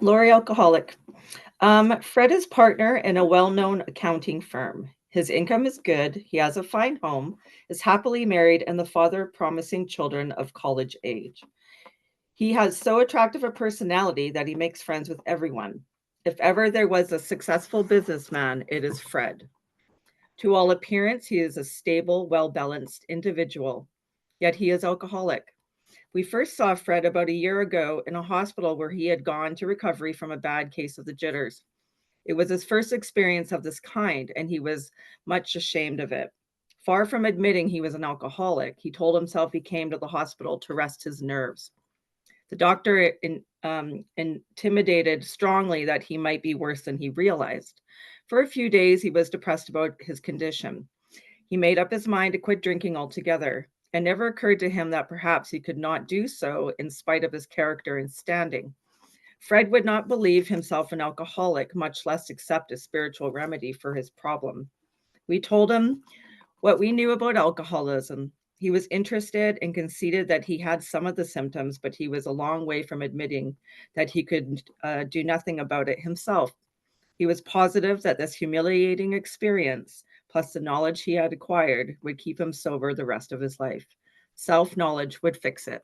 Lori Alcoholic. Fred is partner in a well-known accounting firm. His income is good, he has a fine home, is happily married, and the father of promising children of college age. He has so attractive a personality that he makes friends with everyone. If ever there was a successful businessman, it is Fred. To all appearance, he is a stable, well-balanced individual, yet he is alcoholic. We first saw Fred about a year ago in a hospital where he had gone to recovery from a bad case of the jitters. It was his first experience of this kind, and he was much ashamed of it. Far from admitting he was an alcoholic, he told himself he came to the hospital to rest his nerves. The doctor intimidated strongly that he might be worse than he realized. For a few days, he was depressed about his condition. He made up his mind to quit drinking altogether. It never occurred to him that perhaps he could not do so in spite of his character and standing. Fred would not believe himself an alcoholic, much less accept a spiritual remedy for his problem. We told him what we knew about alcoholism. He was interested and conceded that he had some of the symptoms, but he was a long way from admitting that he could do nothing about it himself. He was positive that this humiliating experience, plus the knowledge he had acquired, would keep him sober the rest of his life. Self-knowledge would fix it.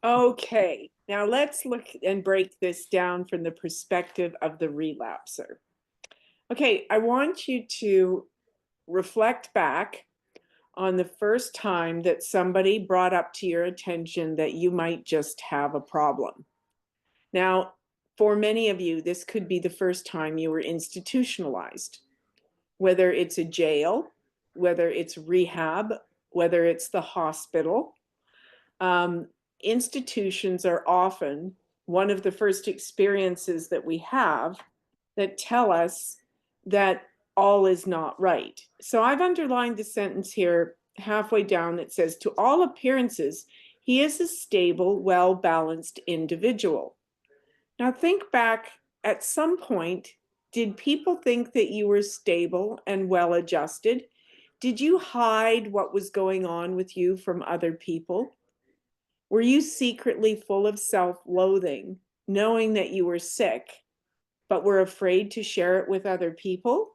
Okay, now let's look and break this down from the perspective of the relapser. Okay, I want you to reflect back on the first time that somebody brought up to your attention that you might just have a problem. Now, for many of you, this could be the first time you were institutionalized, whether it's a jail, whether it's rehab, whether it's the hospital. Institutions are often one of the first experiences that we have that tell us that all is not right. So I've underlined the sentence here halfway down that says, to all appearances, he is a stable, well-balanced individual. Now think back, at some point, did people think that you were stable and well-adjusted? Did you hide what was going on with you from other people? Were you secretly full of self-loathing, knowing that you were sick, but were afraid to share it with other people?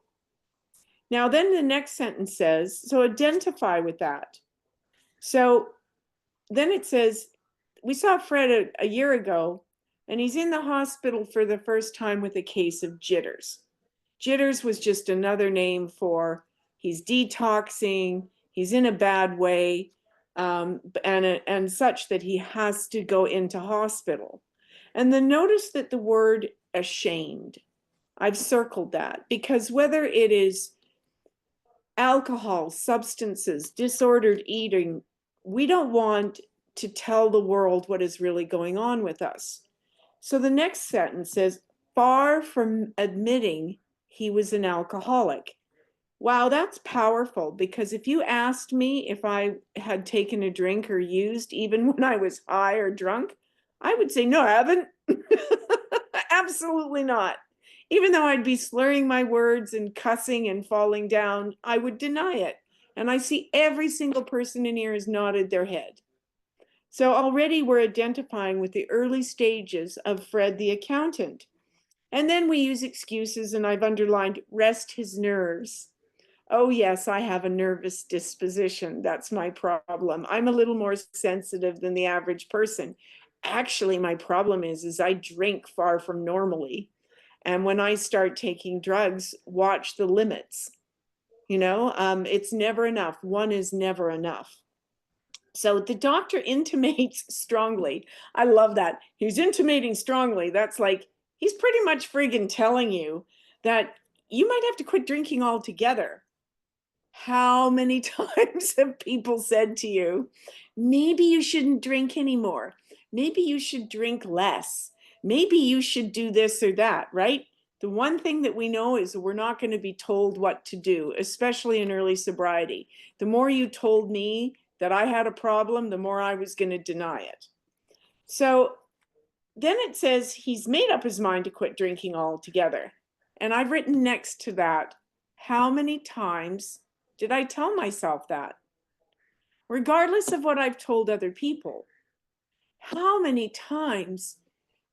Now, then the next sentence says, so identify with that. So then it says, we saw Fred a year ago, and he's in the hospital for the first time with a case of jitters. Jitters was just another name for he's detoxing, he's in a bad way, and such that he has to go into hospital. And then notice that the word ashamed, I've circled that, because whether it is alcohol, substances, disordered eating, we don't want to tell the world what is really going on with us. So the next sentence says, far from admitting he was an alcoholic. Wow, that's powerful, because if you asked me if I had taken a drink or used, even when I was high or drunk, I would say, no, I haven't. Absolutely not. Even though I'd be slurring my words and cussing and falling down, I would deny it. And I see every single person in here has nodded their head. So already we're identifying with the early stages of Fred the accountant. And then we use excuses, and I've underlined rest his nerves. Oh yes, I have a nervous disposition. That's my problem. I'm a little more sensitive than the average person. Actually, my problem is I drink far from normally. And when I start taking drugs, watch the limits. It's never enough. One is never enough. So the doctor intimates strongly. I love that. He's intimating strongly. That's like, he's pretty much friggin' telling you that you might have to quit drinking altogether. How many times have people said to you, maybe you shouldn't drink anymore. Maybe you should drink less. Maybe you should do this or that, right? The one thing that we know is we're not going to be told what to do, especially in early sobriety. The more you told me that I had a problem, the more I was going to deny it. So then it says he's made up his mind to quit drinking altogether. And I've written next to that, how many times did I tell myself that? Regardless of what I've told other people, how many times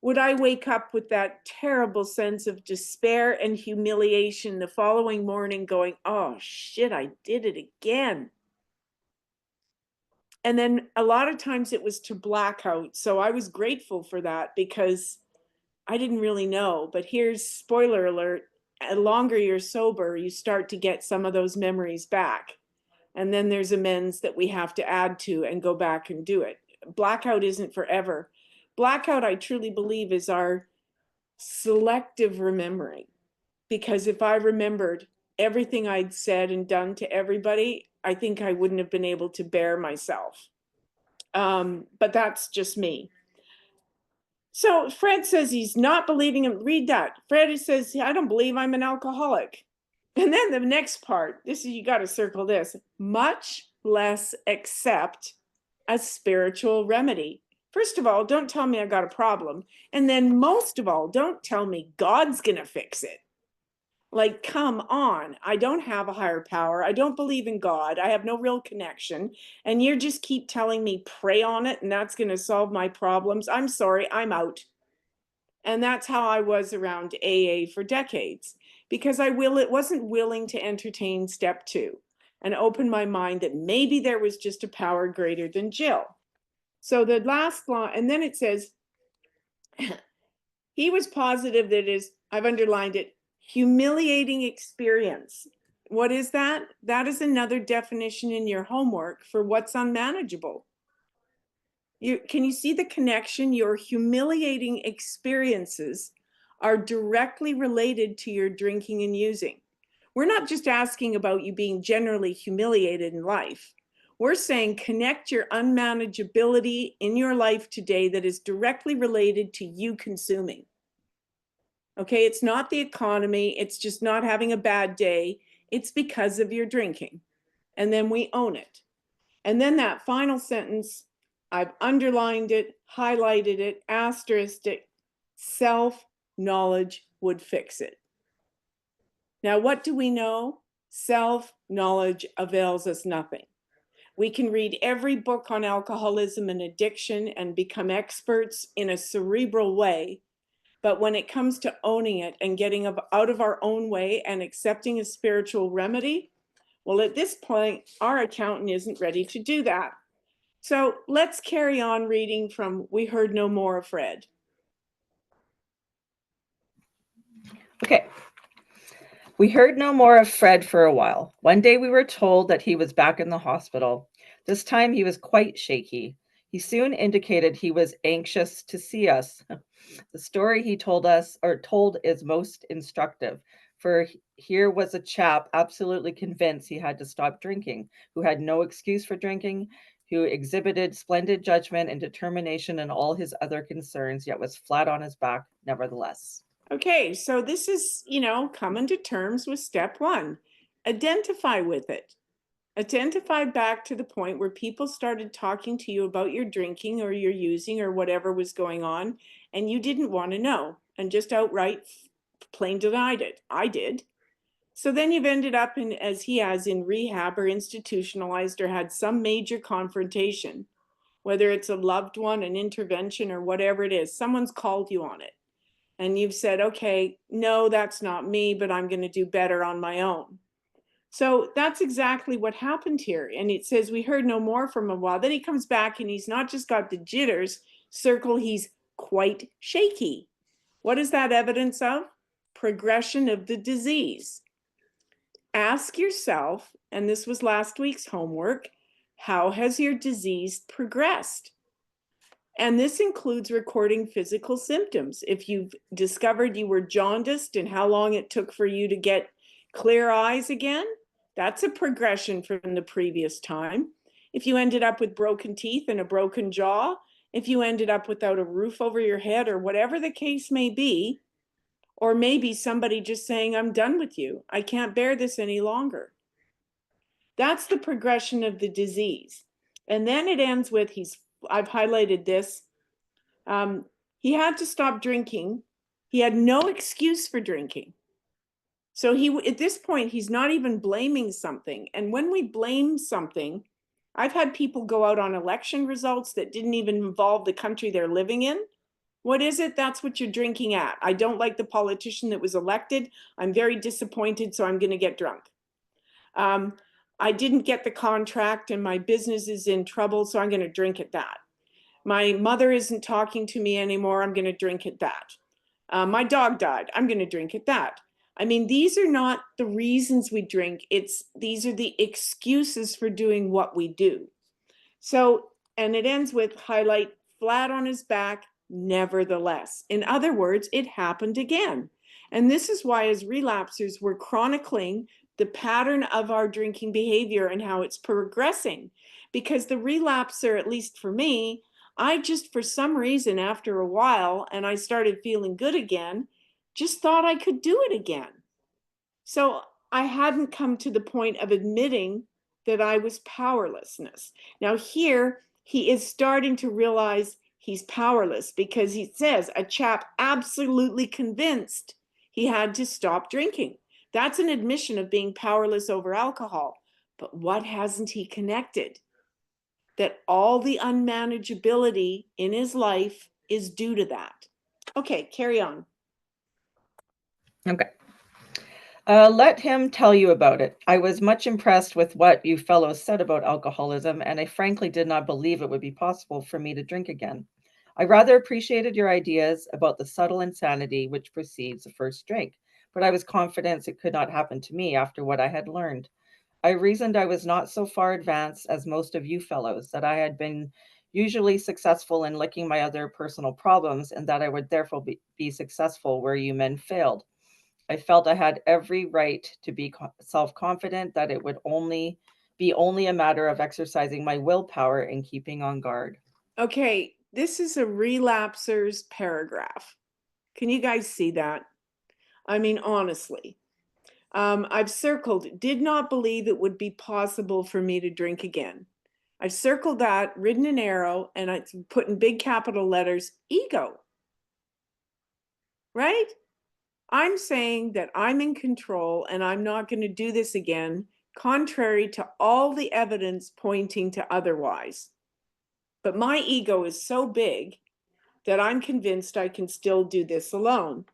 would I wake up with that terrible sense of despair and humiliation the following morning going, oh shit, I did it again. And then a lot of times it was to blackout. So I was grateful for that because I didn't really know. But here's spoiler alert, the longer you're sober, you start to get some of those memories back. And then there's amends that we have to add to and go back and do it. Blackout isn't forever. Blackout, I truly believe, is our selective remembering. Because if I remembered everything I'd said and done to everybody, I think I wouldn't have been able to bear myself. But that's just me. So Fred says he's not believing him. Read that. Fred says, I don't believe I'm an alcoholic. And then the next part, this is, you got to circle this, much less accept a spiritual remedy. First of all, don't tell me I got a problem. And then most of all, don't tell me God's going to fix it. Like, come on. I don't have a higher power. I don't believe in God. I have no real connection. And you just keep telling me pray on it and that's going to solve my problems. I'm sorry, I'm out. And that's how I was around AA for decades, because I wasn't willing to entertain step 2 and open my mind that maybe there was just a power greater than Jill. So the last line, and then it says, he was positive that is, I've underlined it, humiliating experience. What is that? That is another definition in your homework for what's unmanageable. Can you see the connection? Your humiliating experiences are directly related to your drinking and using. We're not just asking about you being generally humiliated in life. We're saying connect your unmanageability in your life today that is directly related to you consuming. Okay, it's not the economy. It's just not having a bad day. It's because of your drinking. And then we own it. And then that final sentence, I've underlined it, highlighted it, asterisked it. Self-knowledge would fix it. Now, what do we know? Self-knowledge avails us nothing. We can read every book on alcoholism and addiction and become experts in a cerebral way. But when it comes to owning it and getting out of our own way and accepting a spiritual remedy, well, at this point, our accountant isn't ready to do that. So let's carry on reading from We Heard No More of Fred. Okay. We heard no more of Fred for a while. One day we were told that he was back in the hospital. This time he was quite shaky. He soon indicated he was anxious to see us. The story he told is most instructive, for here was a chap absolutely convinced he had to stop drinking, who had no excuse for drinking, who exhibited splendid judgment and determination in all his other concerns, yet was flat on his back nevertheless. Okay, so this is, coming to terms with step 1. Identify with it. Identify back to the point where people started talking to you about your drinking or your using or whatever was going on, and you didn't want to know and just outright plain denied it. I did. So then you've ended up in, as he has, in rehab or institutionalized or had some major confrontation, whether it's a loved one, an intervention, or whatever it is. Someone's called you on it. And you've said, okay, no, that's not me, but I'm going to do better on my own. So that's exactly what happened here. And it says we heard no more from him a while. Then he comes back and he's not just got the jitters, circle, he's quite shaky. What is that evidence of? Progression of the disease. Ask yourself, and this was last week's homework, how has your disease progressed? And this includes recording physical symptoms. If you've discovered you were jaundiced and how long it took for you to get clear eyes again, that's a progression from the previous time. If you ended up with broken teeth and a broken jaw, if you ended up without a roof over your head, or whatever the case may be, or maybe somebody just saying, I'm done with you. I can't bear this any longer. That's the progression of the disease. And then it ends with, I've highlighted this, he had to stop drinking. He had no excuse for drinking. So at this point, he's not even blaming something. And when we blame something, I've had people go out on election results that didn't even involve the country they're living in. What is it? That's what you're drinking at. I don't like the politician that was elected. I'm very disappointed, so I'm going to get drunk. I didn't get the contract and my business is in trouble, so I'm going to drink at that. My mother isn't talking to me anymore. I'm going to drink at that. My dog died. I'm going to drink at that. I mean, these are not the reasons we drink. These are the excuses for doing what we do. So, and it ends with highlight flat on his back, nevertheless. In other words, it happened again. And this is why, as relapsers, we're chronicling the pattern of our drinking behavior and how it's progressing. Because the relapser, at least for me, I just, for some reason, after a while, and I started feeling good again, just thought I could do it again. So I hadn't come to the point of admitting that I was powerlessness. Now here, he is starting to realize he's powerless because he says a chap absolutely convinced he had to stop drinking. That's an admission of being powerless over alcohol. But what hasn't he connected? That all the unmanageability in his life is due to that. Okay, carry on. Okay. Let him tell you about it. I was much impressed with what you fellows said about alcoholism, and I frankly did not believe it would be possible for me to drink again. I rather appreciated your ideas about the subtle insanity which precedes the first drink, but I was confident it could not happen to me after what I had learned. I reasoned I was not so far advanced as most of you fellows, that I had been usually successful in licking my other personal problems, and that I would therefore be successful where you men failed. I felt I had every right to be self-confident that it would only a matter of exercising my willpower and keeping on guard. Okay, this is a relapser's paragraph. Can you guys see that? I mean, honestly. I've circled, did not believe it would be possible for me to drink again. I've circled that, written an arrow, and I put in big capital letters, ego. Right? I'm saying that I'm in control and I'm not going to do this again, contrary to all the evidence pointing to otherwise. But my ego is so big that I'm convinced I can still do this alone.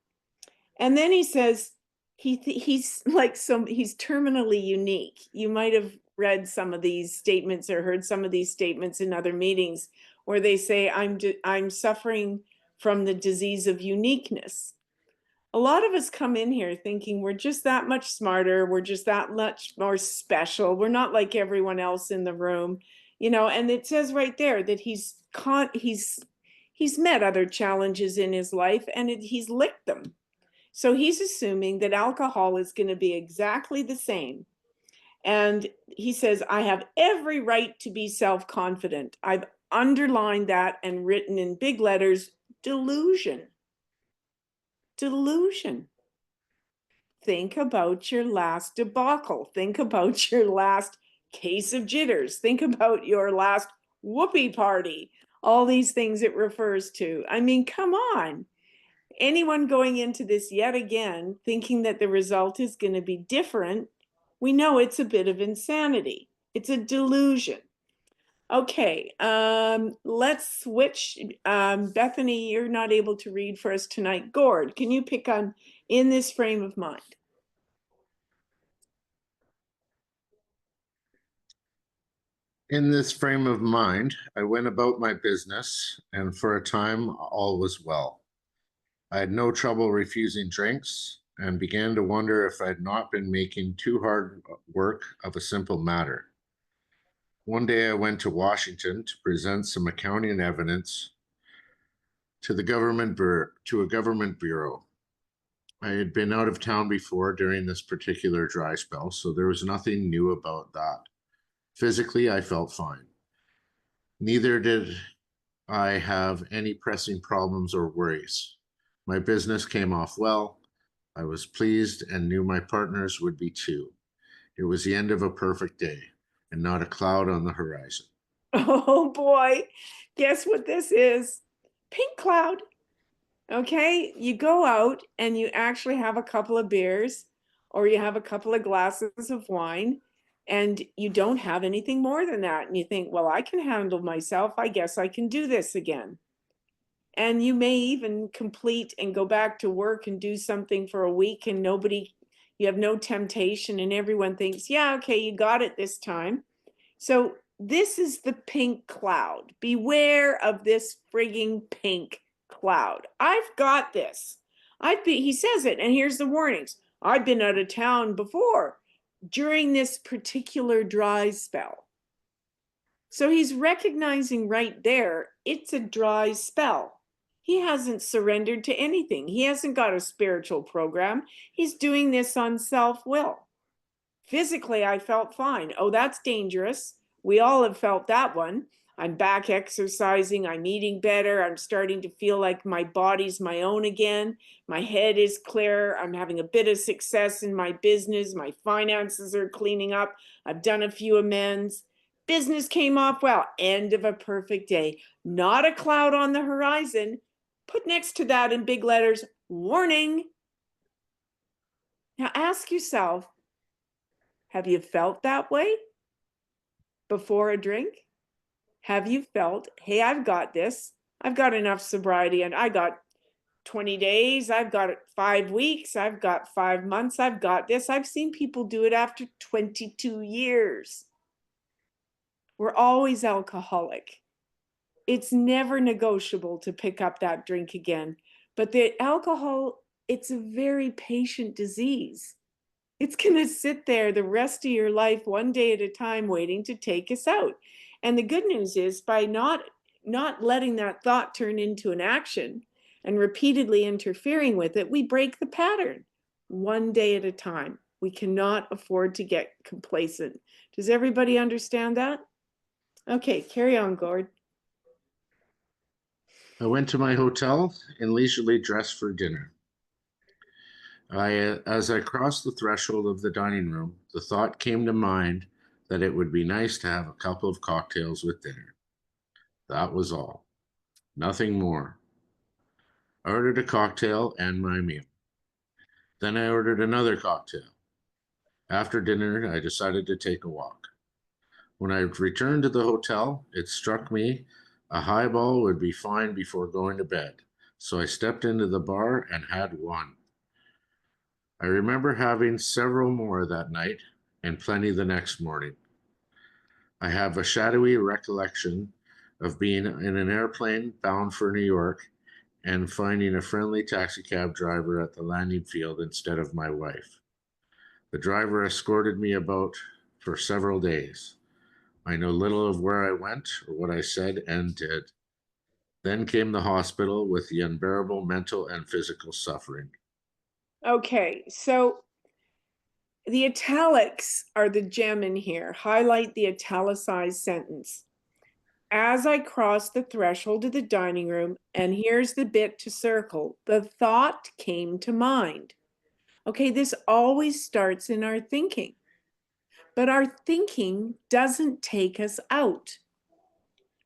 And then he says he's like he's terminally unique. You might have read some of these statements or heard some of these statements in other meetings where they say I'm suffering from the disease of uniqueness. A lot of us come in here thinking we're just that much smarter, we're just that much more special, we're not like everyone else in the room, and it says right there that he's met other challenges in his life and he's licked them. So he's assuming that alcohol is going to be exactly the same. And he says, I have every right to be self-confident. I've underlined that and written in big letters, delusion. Delusion. Think about your last debacle. Think about your last case of jitters. Think about your last whoopee party. All these things it refers to. I mean, come on. Anyone going into this yet again thinking that the result is going to be different, we know it's a bit of insanity. It's a delusion. Okay, let's switch. Bethany, you're not able to read for us tonight. Gord, can you pick on in this frame of mind? In this frame of mind, I went about my business, and for a time all was well. I had no trouble refusing drinks and began to wonder if I had not been making too hard work of a simple matter. One day I went to Washington to present some accounting evidence to a government bureau. I had been out of town before during this particular dry spell, so there was nothing new about that. Physically, I felt fine. Neither did I have any pressing problems or worries. My business came off well. I was pleased and knew my partners would be too. It was the end of a perfect day and not a cloud on the horizon. Oh boy, guess what this is? Pink cloud. Okay, you go out and you actually have a couple of beers or you have a couple of glasses of wine and you don't have anything more than that. And you think, well, I can handle myself. I guess I can do this again. And you may even complete and go back to work and do something for a week and you have no temptation and everyone thinks, yeah, okay, you got it this time. So this is the pink cloud. Beware of this frigging pink cloud. I've got this. He says it, and here's the warnings. I've been out of town before during this particular dry spell. So he's recognizing right there, it's a dry spell. He hasn't surrendered to anything. He hasn't got a spiritual program. He's doing this on self-will. Physically, I felt fine. Oh, that's dangerous. We all have felt that one. I'm back exercising. I'm eating better. I'm starting to feel like my body's my own again. My head is clear. I'm having a bit of success in my business. My finances are cleaning up. I've done a few amends. Business came off well. End of a perfect day. Not a cloud on the horizon. Put next to that in big letters, warning. Now ask yourself, have you felt that way before a drink? Have you felt, hey, I've got this. I've got enough sobriety and I got 20 days. I've got 5 weeks. I've got 5 months. I've got this. I've seen people do it after 22 years. We're always alcoholic. It's never negotiable to pick up that drink again. But the alcohol, it's a very patient disease. It's going to sit there the rest of your life, one day at a time, waiting to take us out. And the good news is, by not letting that thought turn into an action and repeatedly interfering with it, we break the pattern one day at a time. We cannot afford to get complacent. Does everybody understand that? Okay, carry on, Gord. I went to my hotel and leisurely dressed for dinner. As I crossed the threshold of the dining room, the thought came to mind that it would be nice to have a couple of cocktails with dinner. That was all. Nothing more. I ordered a cocktail and my meal. Then I ordered another cocktail. After dinner, I decided to take a walk. When I returned to the hotel, it struck me a highball would be fine before going to bed. So I stepped into the bar and had one. I remember having several more that night and plenty the next morning. I have a shadowy recollection of being in an airplane bound for New York and finding a friendly taxicab driver at the landing field instead of my wife. The driver escorted me about for several days. I know little of where I went or what I said and did. Then came the hospital with the unbearable mental and physical suffering. Okay, so the italics are the gem in here. Highlight the italicized sentence. As I crossed the threshold of the dining room, and here's the bit to circle, the thought came to mind. Okay, this always starts in our thinking, but our thinking doesn't take us out,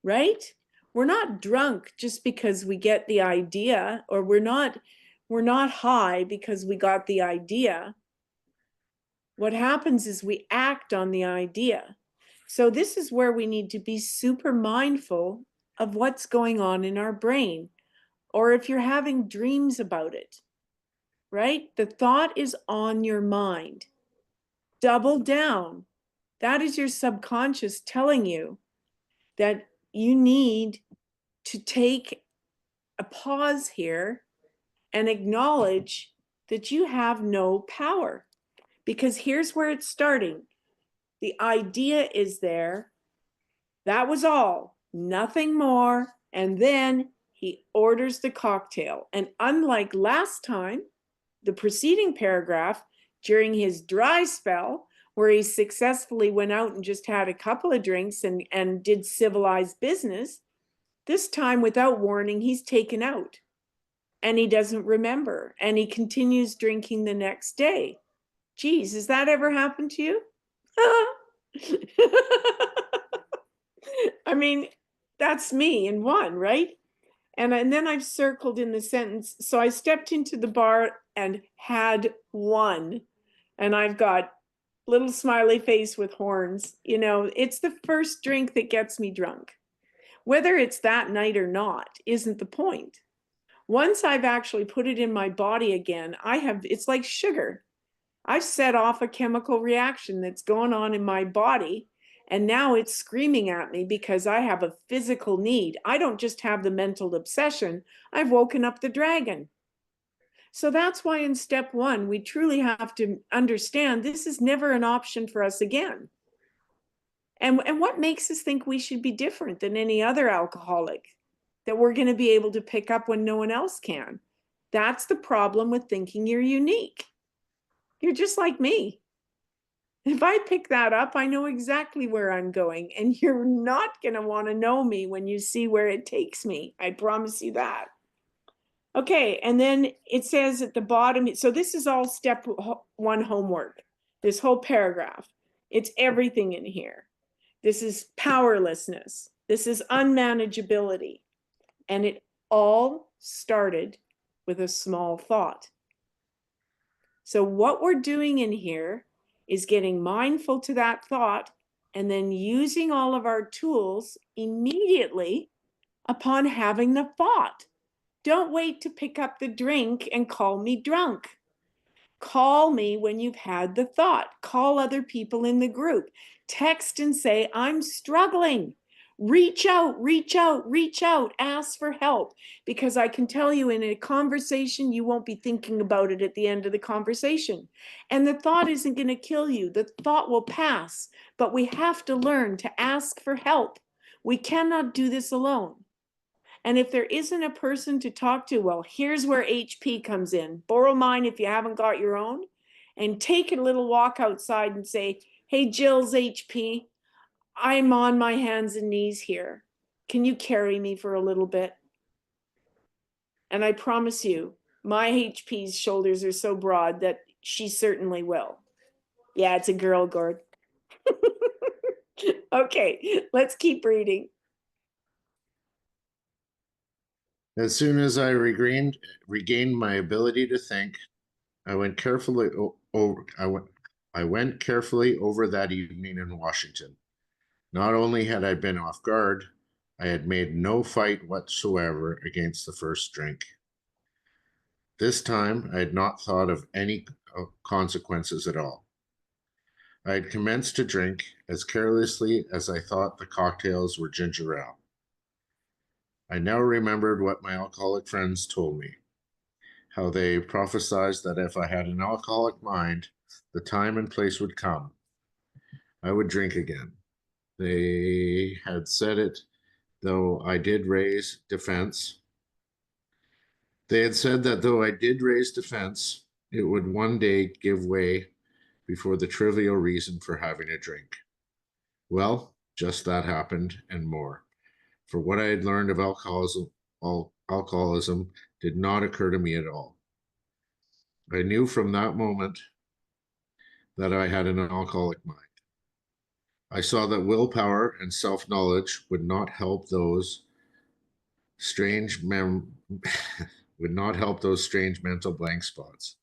right? We're not drunk just because we get the idea, or we're not high because we got the idea. What happens is we act on the idea. So this is where we need to be super mindful of what's going on in our brain, or if you're having dreams about it, right? The thought is on your mind. Double down. That is your subconscious telling you that you need to take a pause here and acknowledge that you have no power. Because here's where it's starting. The idea is there. That was all, nothing more. And then he orders the cocktail. And unlike last time, the preceding paragraph, during his dry spell, where he successfully went out and just had a couple of drinks and did civilized business, this time without warning, he's taken out. And he doesn't remember. And he continues drinking the next day. Geez, has that ever happened to you? I mean, that's me in one, right? And then I've circled in the sentence. So I stepped into the bar and had one. And I've got little smiley face with horns. You know, it's the first drink that gets me drunk. Whether it's that night or not isn't the point. Once I've actually put it in my body again, it's like sugar. I've set off a chemical reaction that's going on in my body, and now it's screaming at me because I have a physical need. I don't just have the mental obsession, I've woken up the dragon. So that's why in step one, we truly have to understand this is never an option for us again. And what makes us think we should be different than any other alcoholic, that we're going to be able to pick up when no one else can? That's the problem with thinking you're unique. You're just like me. If I pick that up, I know exactly where I'm going, and you're not going to want to know me when you see where it takes me. I promise you that. Okay, and then it says at the bottom, so this is all step one homework, this whole paragraph. It's everything in here. This is powerlessness. This is unmanageability. And it all started with a small thought. So what we're doing in here is getting mindful to that thought and then using all of our tools immediately upon having the thought. Don't wait to pick up the drink and call me drunk. Call me when you've had the thought. Call other people in the group. Text and say, I'm struggling. Reach out, reach out, reach out. Ask for help. Because I can tell you in a conversation, you won't be thinking about it at the end of the conversation. And the thought isn't going to kill you. The thought will pass. But we have to learn to ask for help. We cannot do this alone. And if there isn't a person to talk to, well, here's where HP comes in. Borrow mine if you haven't got your own, and take a little walk outside and say, hey, Jill's HP, I'm on my hands and knees here. Can you carry me for a little bit? And I promise you, my HP's shoulders are so broad that she certainly will. Yeah, it's a girl, Gord. Okay, let's keep reading. As soon as I regained my ability to think, I went carefully over that evening in Washington. Not only had I been off guard, I had made no fight whatsoever against the first drink. This time, I had not thought of any consequences at all. I had commenced to drink as carelessly as I thought the cocktails were ginger ale. I now remembered what my alcoholic friends told me, how they prophesied that if I had an alcoholic mind, the time and place would come. I would drink again. They had said it, though I did raise defense. They had said that though I did raise defense, it would one day give way before the trivial reason for having a drink. Well, just that happened and more. For what I had learned of alcoholism did not occur to me at all. I knew from that moment that I had an alcoholic mind. I saw that willpower and self-knowledge would not help those strange mental blank spots.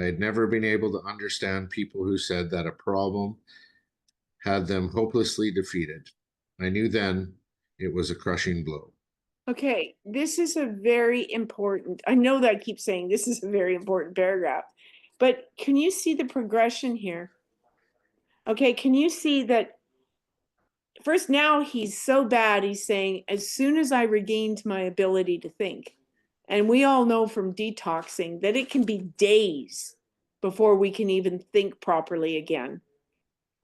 I had never been able to understand people who said that a problem had them hopelessly defeated. I knew then it was a crushing blow. Okay, this is a very important, I know that I keep saying this is a very important paragraph, but can you see the progression here? Okay, can you see that first now he's so bad, he's saying, as soon as I regained my ability to think, and we all know from detoxing that it can be days before we can even think properly again.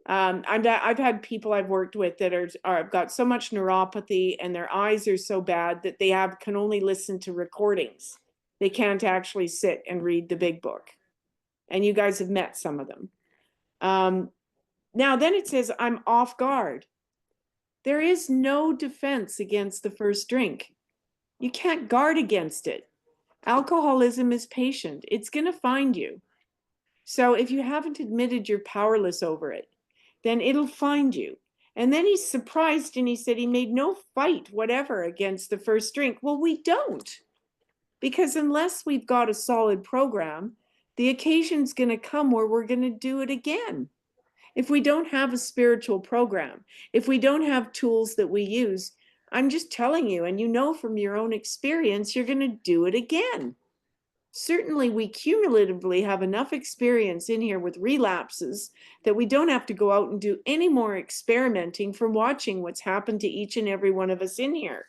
I've had people I've worked with that are got so much neuropathy and their eyes are so bad that they can only listen to recordings. They can't actually sit and read the big book. And you guys have met some of them. Now then it says, I'm off guard. There is no defense against the first drink. You can't guard against it. Alcoholism is patient. It's going to find you. So if you haven't admitted you're powerless over it, then it'll find you. And then he's surprised and he said he made no fight whatever against the first drink. Well, we don't. Because unless we've got a solid program, the occasion's going to come where we're going to do it again. If we don't have a spiritual program, if we don't have tools that we use, I'm just telling you, and you know from your own experience, you're going to do it again. Certainly, we cumulatively have enough experience in here with relapses that we don't have to go out and do any more experimenting from watching what's happened to each and every one of us in here.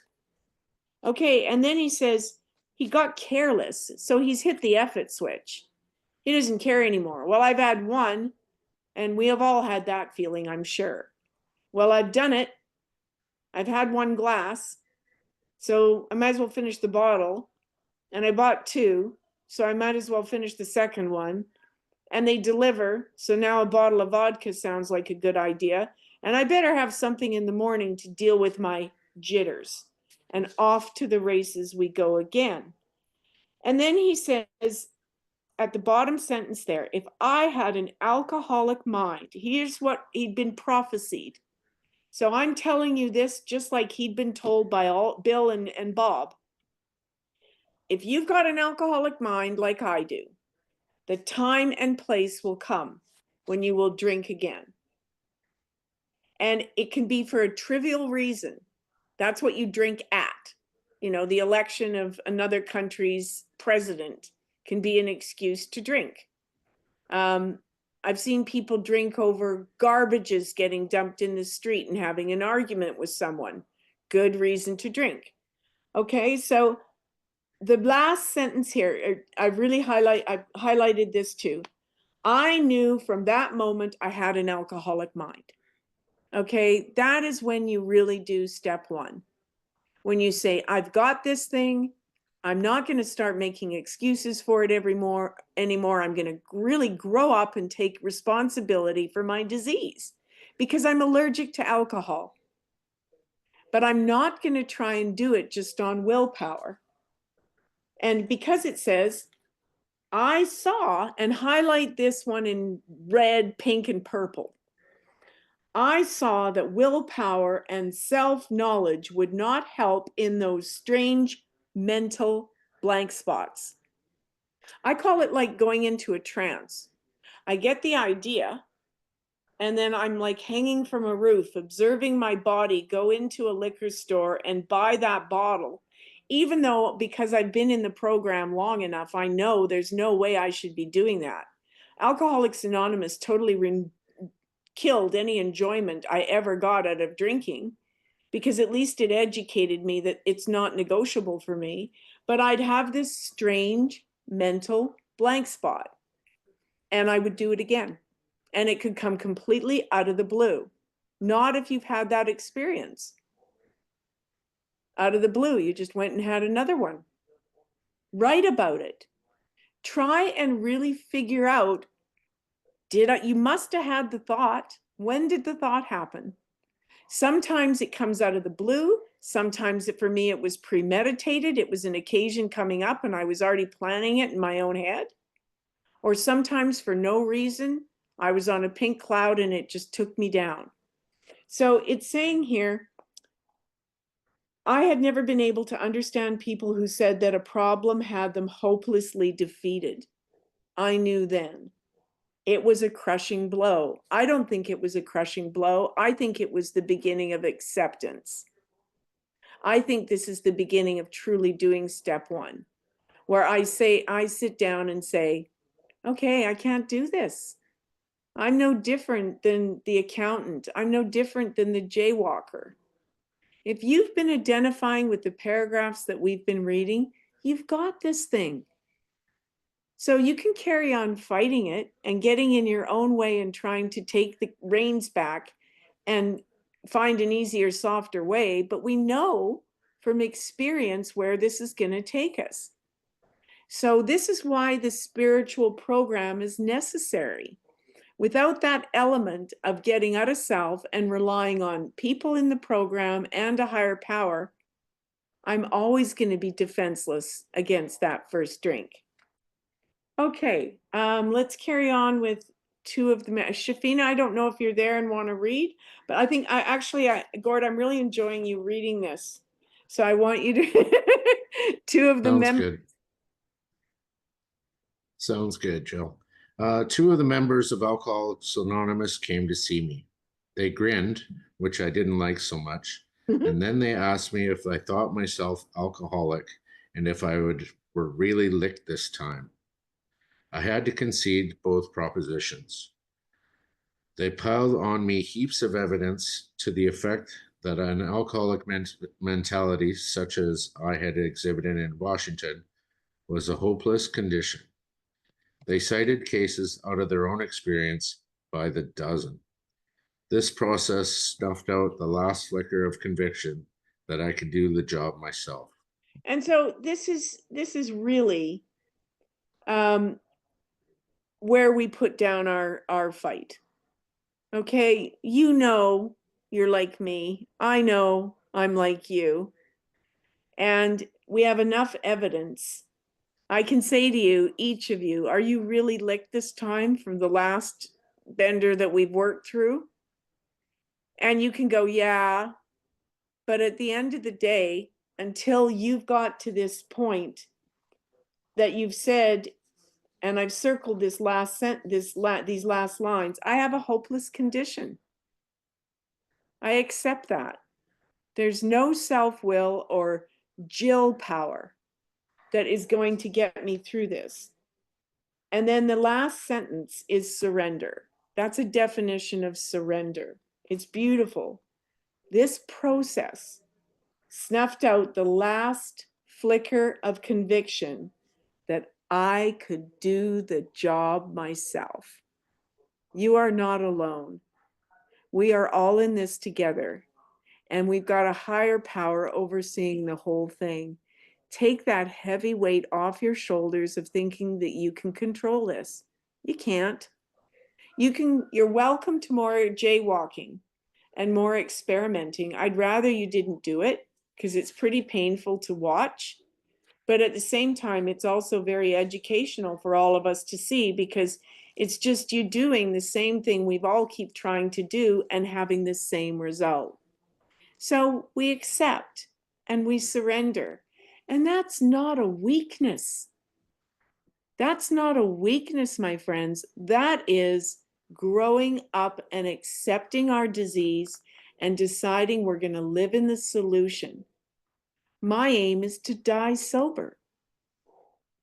Okay, and then he says he got careless, so he's hit the F it switch. He doesn't care anymore. Well, I've had one, and we have all had that feeling, I'm sure. Well, I've done it. I've had one glass, so I might as well finish the bottle. And I bought two, so I might as well finish the second one. And they deliver, so now a bottle of vodka sounds like a good idea. And I better have something in the morning to deal with my jitters. And off to the races we go again. And then he says at the bottom sentence there, if I had an alcoholic mind, here's what he'd been prophesied. So I'm telling you this just like he'd been told by all Bill and Bob. If you've got an alcoholic mind like I do, the time and place will come when you will drink again. And it can be for a trivial reason. That's what you drink at. You know, the election of another country's president can be an excuse to drink. I've seen people drink over garbages getting dumped in the street and having an argument with someone. Good reason to drink. Okay, so the last sentence here, I've highlighted this too. I knew from that moment I had an alcoholic mind. Okay, that is when you really do step one. When you say, I've got this thing, I'm not going to start making excuses for it anymore. I'm going to really grow up and take responsibility for my disease because I'm allergic to alcohol. But I'm not going to try and do it just on willpower. And because it says, I saw, and highlight this one in red, pink, and purple. I saw that willpower and self-knowledge would not help in those strange mental blank spots. I call it like going into a trance. I get the idea, and then I'm like hanging from a roof, observing my body go into a liquor store and buy that bottle, even though because I've been in the program long enough, I know there's no way I should be doing that. Alcoholics Anonymous totally killed any enjoyment I ever got out of drinking, because at least it educated me that it's not negotiable for me. But I'd have this strange mental blank spot, and I would do it again. And it could come completely out of the blue. Not if you've had that experience. Out of the blue, you just went and had another one. Write about it. Try and really figure out, you must have had the thought. When did the thought happen? Sometimes it comes out of the blue. Sometimes for me, it was premeditated. It was an occasion coming up and I was already planning it in my own head. Or sometimes for no reason, I was on a pink cloud and it just took me down. So it's saying here, I had never been able to understand people who said that a problem had them hopelessly defeated. I knew then. It was a crushing blow. I don't think it was a crushing blow. I think it was the beginning of acceptance. I think this is the beginning of truly doing step one, where I sit down and say, okay, I can't do this. I'm no different than the accountant. I'm no different than the jaywalker. If you've been identifying with the paragraphs that we've been reading, you've got this thing. So you can carry on fighting it and getting in your own way and trying to take the reins back and find an easier, softer way. But we know from experience where this is going to take us. So this is why the spiritual program is necessary. Without that element of getting out of self and relying on people in the program and a higher power, I'm always going to be defenseless against that first drink. Okay, let's carry on with two of the, Shafina, I don't know if you're there and want to read, but I think Gord, I'm really enjoying you reading this. So I want you to, two of the members. Sounds good, Jill. Two of the members of Alcoholics Anonymous came to see me. They grinned, which I didn't like so much. And then they asked me if I thought myself alcoholic and if I were really licked this time. I had to concede both propositions. They piled on me heaps of evidence to the effect that an alcoholic mentality, such as I had exhibited in Washington, was a hopeless condition. They cited cases out of their own experience by the dozen. This process snuffed out the last flicker of conviction that I could do the job myself. And so this is really where we put down our fight. Okay, you know you're like me. I know I'm like you. And we have enough evidence. I can say to you, each of you, are you really licked this time from the last bender that we've worked through? And you can go, yeah. But at the end of the day, until you've got to this point that you've said, and I've circled this these last lines, I have a hopeless condition. I accept that. There's no self-will or Jill power that is going to get me through this. And then the last sentence is surrender. That's a definition of surrender. It's beautiful. This process snuffed out the last flicker of conviction that I could do the job myself. You are not alone. We are all in this together, and we've got a higher power overseeing the whole thing. Take that heavy weight off your shoulders of thinking that you can control this. You can't. You're welcome to more jaywalking and more experimenting. I'd rather you didn't do it because it's pretty painful to watch. But at the same time, it's also very educational for all of us to see, because it's just you doing the same thing we've all keep trying to do and having the same result. So we accept and we surrender. And that's not a weakness. That's not a weakness, my friends. That is growing up and accepting our disease and deciding we're going to live in the solution. My aim is to die sober.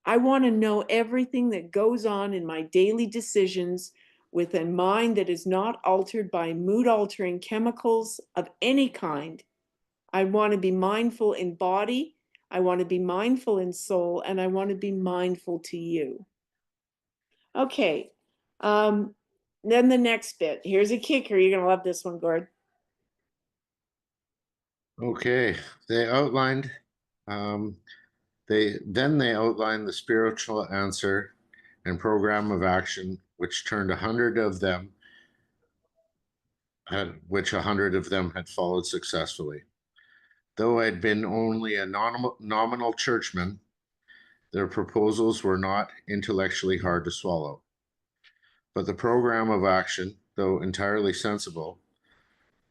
I want to know everything that goes on in my daily decisions with a mind that is not altered by mood-altering chemicals of any kind. I want to be mindful in body, I want to be mindful in soul, and I want to be mindful to you. Okay, then the next bit. Here's a kicker. You're going to love this one, Gord. Okay, they outlined they outlined the spiritual answer and program of action, which turned 100 of them which 100 of them had followed successfully. Though I'd been only a nominal churchman, their proposals were not intellectually hard to swallow. But the program of action, though entirely sensible,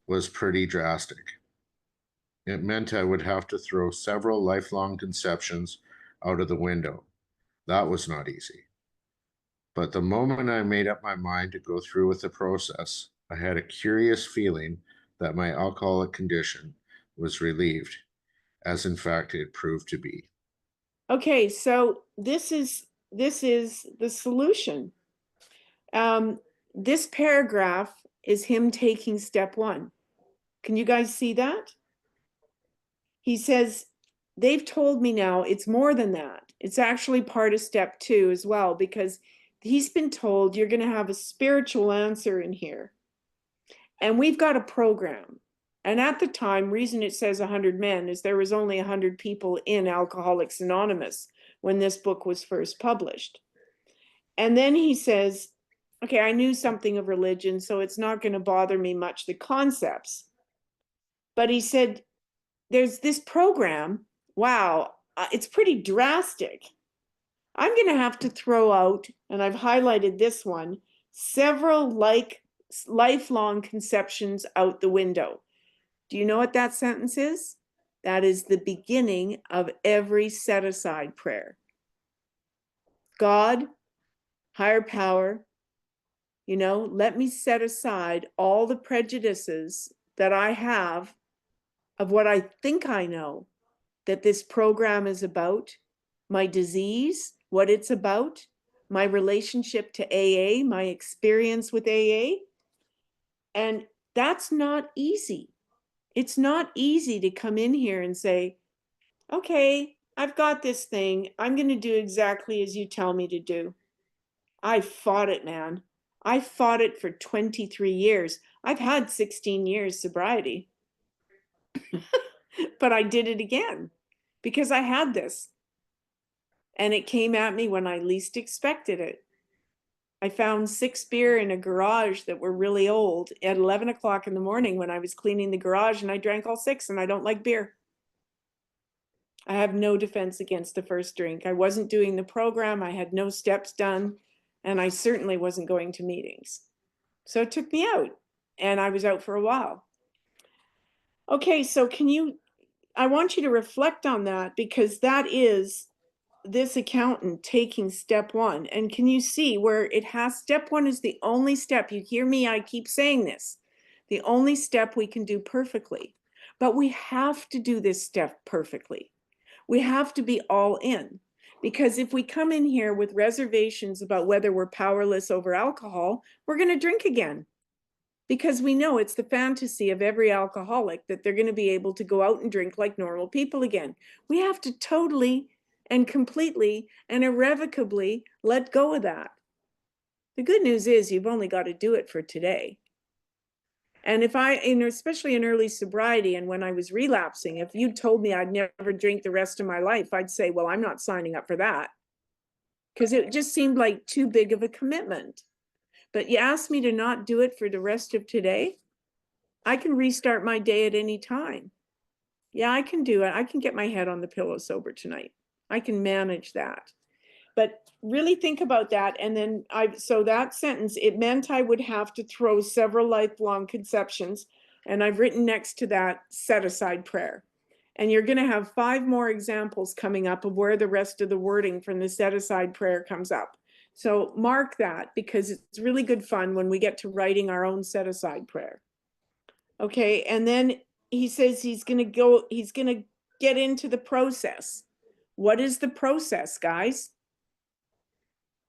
was pretty drastic. It meant I would have to throw several lifelong conceptions out of the window. That was not easy. But the moment I made up my mind to go through with the process, I had a curious feeling that my alcoholic condition was relieved, as in fact it proved to be. Okay, so this is the solution. This paragraph is him taking step one. Can you guys see that? He says, they've told me now it's more than that. It's actually part of step two as well, because he's been told you're going to have a spiritual answer in here. And we've got a program. And at the time, reason it says 100 men is there was only 100 people in Alcoholics Anonymous when this book was first published. And then he says, okay, I knew something of religion, so it's not going to bother me much, the concepts. But he said, there's this program. Wow, it's pretty drastic. I'm going to have to throw out, and I've highlighted this one, several lifelong conceptions out the window. Do you know what that sentence is? That is the beginning of every set-aside prayer. God, higher power, let me set aside all the prejudices that I have of what I think I know that this program is about, my disease, what it's about, my relationship to AA, my experience with AA. And that's not easy. It's not easy to come in here and say, okay, I've got this thing. I'm going to do exactly as you tell me to do. I fought it, man. I fought it for 23 years. I've had 16 years sobriety, but I did it again because I had this. And it came at me when I least expected it. I found 6 beer in a garage that were really old at 11 o'clock in the morning when I was cleaning the garage, and I drank all 6, and I don't like beer. I have no defense against the first drink. I wasn't doing the program. I had no steps done, and I certainly wasn't going to meetings. So it took me out, and I was out for a while. Okay, so I want you to reflect on that, because that is this accountant taking step 1. And can you see where it has, step 1 is the only step. You hear me, I keep saying this, the only step we can do perfectly. But we have to do this step perfectly. We have to be all in, because if we come in here with reservations about whether we're powerless over alcohol, we're going to drink again, because we know it's the fantasy of every alcoholic that they're going to be able to go out and drink like normal people again. We have to totally and completely and irrevocably let go of that. The good news is you've only got to do it for today. And if especially in early sobriety and when I was relapsing, if you told me I'd never drink the rest of my life, I'd say, well, I'm not signing up for that, because it just seemed like too big of a commitment. But you asked me to not do it for the rest of today, I can restart my day at any time. Yeah, I can do it. I can get my head on the pillow sober tonight. I can manage that. But really think about that. And then so that sentence, it meant I would have to throw several lifelong conceptions. And I've written next to that, set aside prayer. And you're going to have 5 more examples coming up of where the rest of the wording from the set aside prayer comes up. So mark that, because it's really good fun when we get to writing our own set aside prayer. Okay. And then he says he's going to get into the process. What is the process, guys?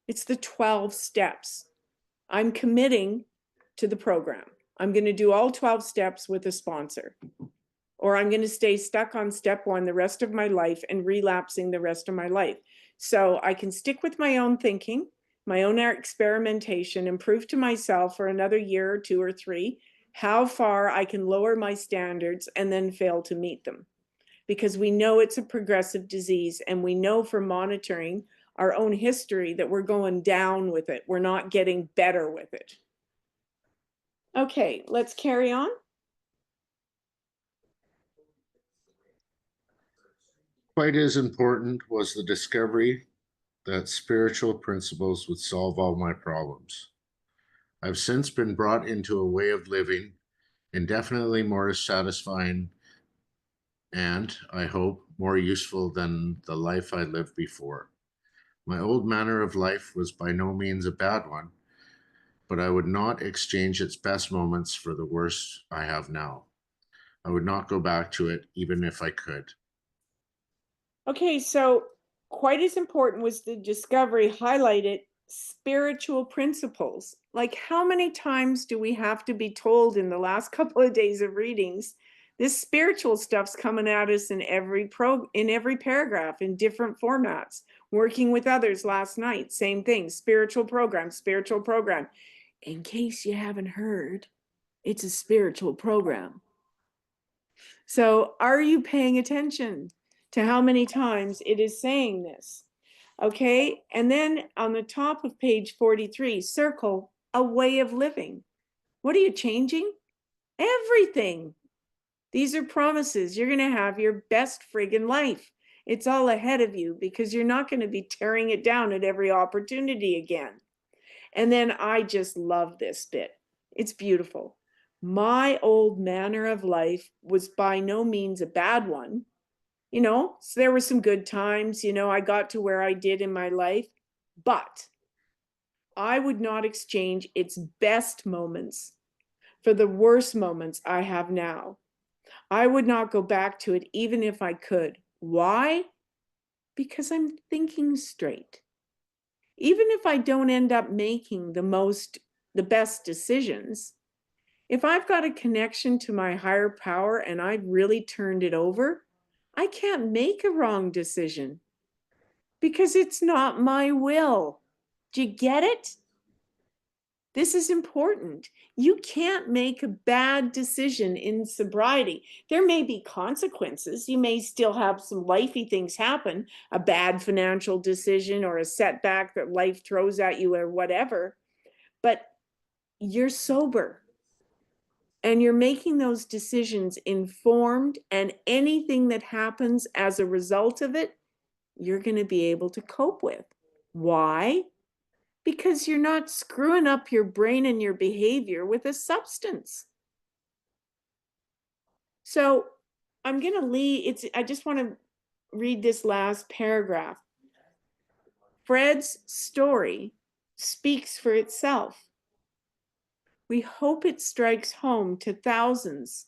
It's the 12 steps. I'm committing to the program. I'm going to do all 12 steps with a sponsor, or I'm going to stay stuck on step 1 the rest of my life and relapsing the rest of my life. So I can stick with my own thinking, my own experimentation, and prove to myself for another year or 2 or 3 how far I can lower my standards and then fail to meet them. Because we know it's a progressive disease, and we know from monitoring our own history that we're going down with it. We're not getting better with it. Okay, let's carry on. Quite as important was the discovery that spiritual principles would solve all my problems. I've since been brought into a way of living indefinitely more satisfying and, I hope, more useful than the life I lived before. My old manner of life was by no means a bad one, but I would not exchange its best moments for the worst I have now. I would not go back to it even if I could. Okay, so quite as important was the discovery highlighted spiritual principles. Like, how many times do we have to be told in the last couple of days of readings, this spiritual stuff's coming at us in every paragraph in different formats. Working with others last night, same thing, spiritual program, spiritual program. In case you haven't heard, it's a spiritual program. So are you paying attention to how many times it is saying this? Okay, and then on the top of page 43, circle a way of living. What are you changing? Everything. These are promises. You're going to have your best friggin' life. It's all ahead of you, because you're not going to be tearing it down at every opportunity again. And then I just love this bit. It's beautiful. My old manner of life was by no means a bad one. So there were some good times, I got to where I did in my life, but I would not exchange its best moments for the worst moments I have now. I would not go back to it even if I could. Why? Because I'm thinking straight. Even if I don't end up making the best decisions, if I've got a connection to my higher power and I've really turned it over, I can't make a wrong decision because it's not my will. Do you get it? This is important. You can't make a bad decision in sobriety. There may be consequences. You may still have some lifey things happen, a bad financial decision or a setback that life throws at you or whatever, but you're sober and you're making those decisions informed, and anything that happens as a result of it, you're going to be able to cope with. Why? Because you're not screwing up your brain and your behavior with a substance. So I'm going to I just want to read this last paragraph. Fred's story speaks for itself. We hope it strikes home to thousands,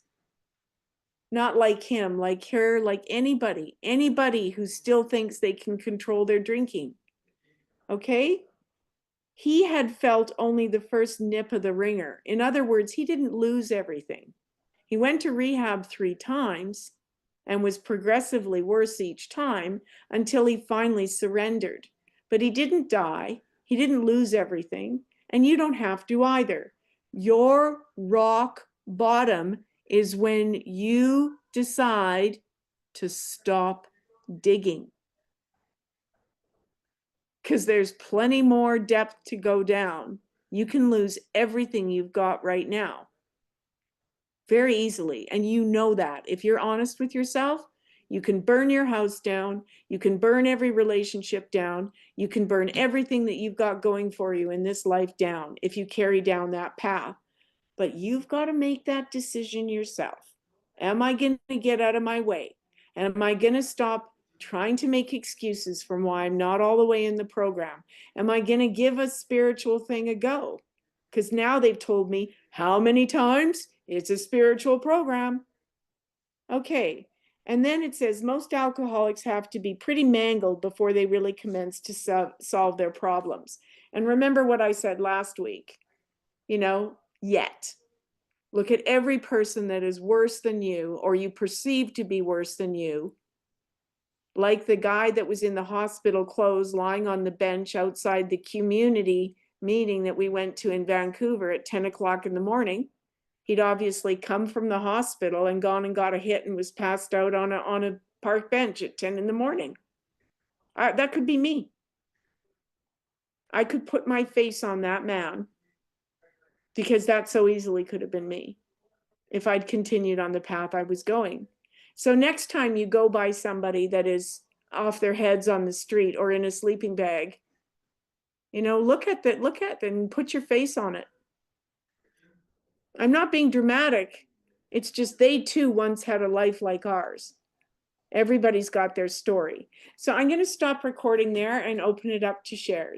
not like him, like her, like anybody who still thinks they can control their drinking. Okay? He had felt only the first nip of the ringer. In other words, he didn't lose everything. He went to rehab 3 times and was progressively worse each time until he finally surrendered. But he didn't die. He didn't lose everything. And you don't have to either. Your rock bottom is when you decide to stop digging. Because there's plenty more depth to go down. You can lose everything you've got right now very easily. And you know that. If you're honest with yourself, you can burn your house down. You can burn every relationship down. You can burn everything that you've got going for you in this life down if you carry down that path. But you've got to make that decision yourself. Am I going to get out of my way? Am I going to stop trying to make excuses from why I'm not all the way in the program? Am I going to give a spiritual thing a go? Because now they've told me how many times it's a spiritual program. Okay. And then it says most alcoholics have to be pretty mangled before they really commence to solve their problems. And remember what I said last week, yet. Look at every person that is worse than you, or you perceive to be worse than you. Like the guy that was in the hospital clothes lying on the bench outside the community meeting that we went to in Vancouver at 10 o'clock in the morning. He'd obviously come from the hospital and gone and got a hit and was passed out on a park bench at 10 in the morning. That could be me. I could put my face on that man because that so easily could have been me if I'd continued on the path I was going. So next time you go by somebody that is off their heads on the street or in a sleeping bag, look at that and put your face on it. I'm not being dramatic. It's just they too once had a life like ours. Everybody's got their story. So I'm going to stop recording there and open it up to shares.